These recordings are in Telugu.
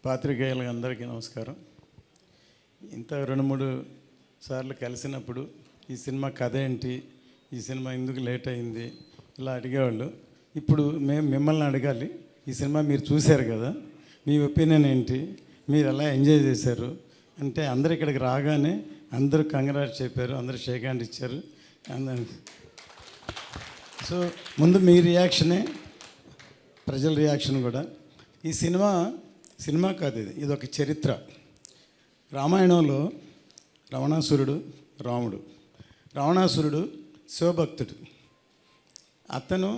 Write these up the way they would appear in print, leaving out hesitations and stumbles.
పాత్రికేయులకు అందరికీ నమస్కారం. ఇంత 2-3 సార్లు కలిసినప్పుడు ఈ సినిమా కథ ఏంటి, ఈ సినిమా ఎందుకు లేట్ అయింది ఇలా అడిగేవాళ్ళు. ఇప్పుడు మేము మిమ్మల్ని అడగాలి, ఈ సినిమా మీరు చూశారు కదా, మీ ఒపీనియన్ ఏంటి, మీరు ఎలా ఎంజాయ్ చేశారు అంటే అందరు ఇక్కడికి రాగానే అందరూ కంగ్రాట్స్ చెప్పారు, అందరూ షేక్ హ్యాండ్ ఇచ్చారు. సో ముందు మీ రియాక్షనే ప్రజల రియాక్షన్ కూడా. ఈ సినిమా కాదు, ఇది ఒక చరిత్ర. రామాయణంలో రావణాసురుడు రాముడు. రావణాసురుడు శివభక్తుడు. అతను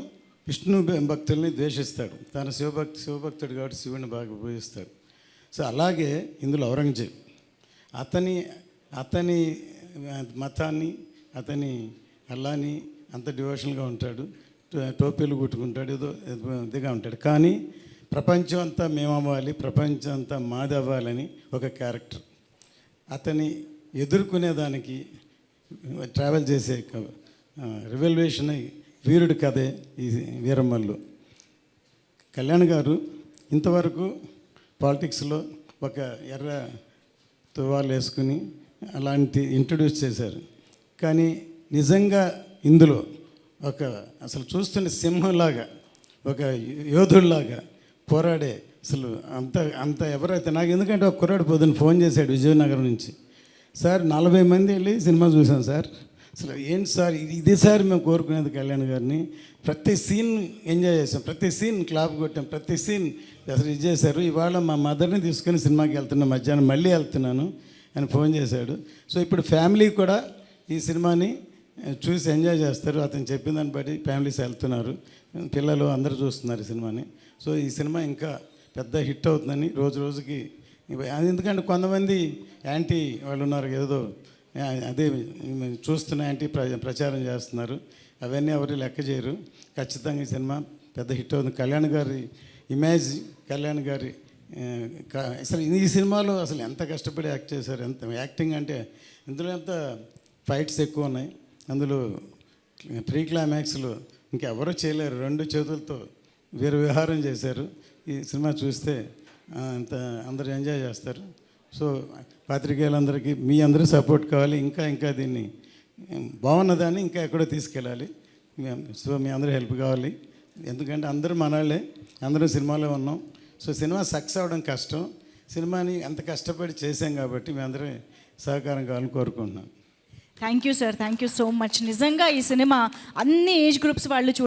విష్ణు భక్తుల్ని ద్వేషిస్తాడు. తన శివభక్తుడు కాబట్టి శివుని బాగా పూజిస్తాడు. సో అలాగే ఇందులో ఔరంగజేబ్ అతని మతాన్ని, అతని అల్లాని అంత డివోషన్గా ఉంటాడు, టోపీలు కుట్టుకుంటాడు, ఏదో ఇదిగా ఉంటాడు. కానీ ప్రపంచం అంతా మేమవ్వాలి, ప్రపంచం అంతా మాది అవ్వాలని ఒక క్యారెక్టర్. అతని ఎదుర్కొనేదానికి ట్రావెల్ చేసే రివల్యూషన్ వీరుడి కథే ఈ వీరమ్మల్లు. కళ్యాణ్ గారు ఇంతవరకు పాలిటిక్స్లో ఒక ఎర్ర తువాలు వేసుకుని అలాంటి ఇంట్రడ్యూస్ చేశారు. కానీ నిజంగా ఇందులో అసలు చూస్తున్న సింహంలాగా, ఒక యోధుడిలాగా పోరాడే అసలు అంత ఎవరైతే నాకు, ఎందుకంటే ఒక కుర్రాడు పొద్దున్న ఫోన్ చేశాడు విజయనగరం నుంచి, సార్ 40 మంది వెళ్ళి సినిమా చూసాం సార్, అసలు ఏంటి సార్ ఇదే సార్ మేము కోరుకునేది కళ్యాణ్ గారిని, ప్రతి సీన్ ఎంజాయ్ చేసాం, ప్రతి సీన్ క్లాప్ కొట్టాం, ప్రతి సీన్ అసలు ఇది చేశారు, ఇవాళ మా మదర్ని తీసుకొని సినిమాకి వెళ్తున్నా, మధ్యాహ్నం మళ్ళీ వెళ్తున్నాను అని ఫోన్ చేశాడు. సో ఇప్పుడు ఫ్యామిలీ కూడా ఈ సినిమాని చూసి ఎంజాయ్ చేస్తారు. అతను చెప్పిన దాన్ని బట్టి ఫ్యామిలీస్ వెళ్తున్నారు, పిల్లలు అందరూ చూస్తున్నారు ఈ సినిమాని. సో ఈ సినిమా ఇంకా పెద్ద హిట్ అవుతుందని రోజు రోజుకి. ఎందుకంటే కొంతమంది యాంటీ వాళ్ళు ఉన్నారు, ఏదో అదే చూస్తున్న యాంటీ ప్రచారం చేస్తున్నారు, అవన్నీ ఎవరు లెక్క చేయరు. ఖచ్చితంగా ఈ సినిమా పెద్ద హిట్ అవుతుంది. కళ్యాణ్ గారి ఇమేజ్, కళ్యాణ్ గారి అసలు ఈ సినిమాలో అసలు ఎంత కష్టపడి యాక్ట్ చేశారు, ఎంత యాక్టింగ్ అంటే ఇందులో ఎంత ఫైట్స్ ఎక్కువ ఉన్నాయి. అందులో ప్రీ క్లైమాక్స్లో ఇంకెవరూ చేయలేరు, 2 చేతులతో విహారం చేశారు. ఈ సినిమా చూస్తే అంత అందరూ ఎంజాయ్ చేస్తారు. సో పాత్రికేయులందరికీ మీ అందరూ సపోర్ట్ కావాలి, ఇంకా దీన్ని బాగున్నదాన్ని ఇంకా ఎక్కడో తీసుకెళ్ళాలి. సో మీ అందరూ హెల్ప్ కావాలి, ఎందుకంటే అందరూ మనవాళ్ళే, అందరూ సినిమాలో ఉన్నాం. సో సినిమా సక్సెస్ అవ్వడం కష్టం, సినిమాని అంత కష్టపడి చేసాం కాబట్టి మీ అందరూ సహకారం కావాలని కోరుకుంటున్నాను. Thank you sir, thank you so much. నిజంగా ఈ సినిమా అన్ని ఏజ్ గ్రూప్స్ వాళ్ళు